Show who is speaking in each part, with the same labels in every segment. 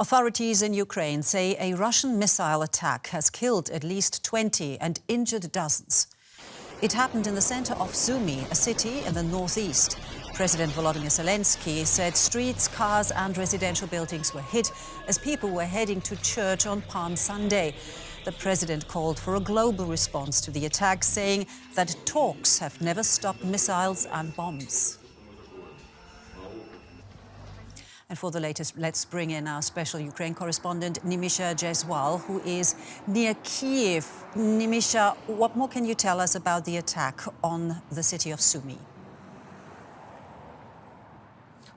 Speaker 1: Authorities in Ukraine say a Russian missile attack has killed at least 20 and injured dozens. It happened in the center of Sumy, a city in the northeast. President Volodymyr Zelenskyy said streets, cars and residential buildings were hit as people were heading to church on Palm Sunday. The president called for a global response to the attack, saying that talks have never stopped missiles and bombs. And for the latest, let's bring in our special Ukraine correspondent, Nimisha Jaiswal, who is near Kyiv. Nimisha, what more can you tell us about the attack on the city of Sumy?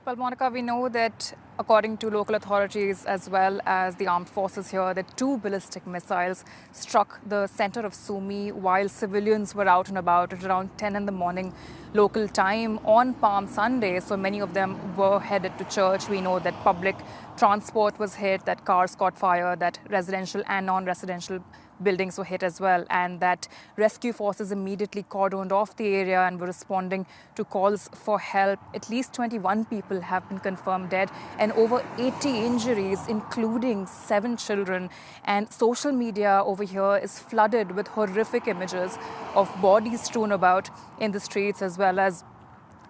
Speaker 2: Well, Monica, we know that according to local authorities as well as the armed forces here, that 2 ballistic missiles struck the center of Sumy while civilians were out and about at around 10 in the morning local time on Palm Sunday. So many of them were headed to church. We know that public transport was hit, that cars caught fire, that residential and non-residential buildings were hit as well, and that rescue forces immediately cordoned off the area and were responding to calls for help. At least 21 people have been confirmed dead and over 80 injuries, including 7 children. And social media over here is flooded with horrific images of bodies strewn about in the streets, as well as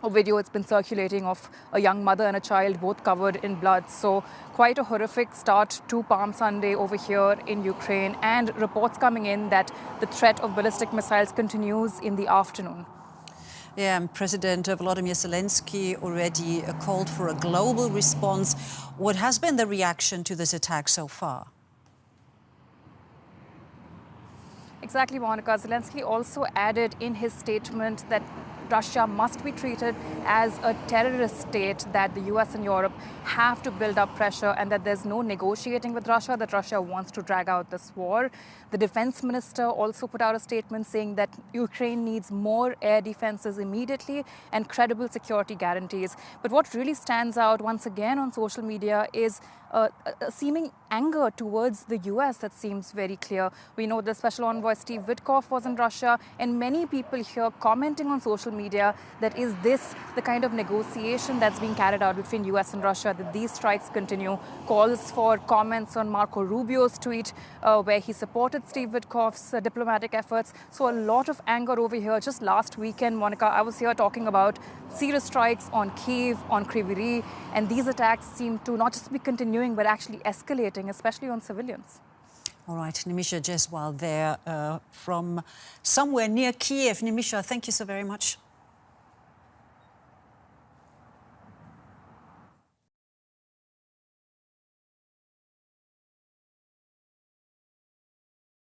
Speaker 2: a video it's been circulating of a young mother and a child both covered in blood. So quite a horrific start to Palm Sunday over here in Ukraine, and reports coming in that the threat of ballistic missiles continues in the afternoon.
Speaker 1: Yeah, and President Volodymyr Zelenskyy already called for a global response. What has been the reaction to this attack so far?
Speaker 2: Exactly, Monica. Zelenskyy also added in his statement that Russia must be treated as a terrorist state, that the US and Europe have to build up pressure, and that there's no negotiating with Russia, that Russia wants to drag out this war. The defense minister also put out a statement saying that Ukraine needs more air defenses immediately and credible security guarantees. But what really stands out once again on social media is a seeming anger towards the US that seems very clear. We know the Special Envoy Steve Witkoff was in Russia, and many people here commenting on social media that is this the kind of negotiation that's being carried out between US and Russia, that these strikes continue. Calls for comments on Marco Rubio's tweet where he supported Steve Witkoff's diplomatic efforts. So a lot of anger over here. Just last weekend, Monica, I was here talking about serious strikes on Kyiv, on Kryvyi Rih, and these attacks seem to not just be continuing but actually escalating, especially on civilians.
Speaker 1: All right, Nimisha Jaiswal there from somewhere near Kyiv. Nimisha, thank you so very much.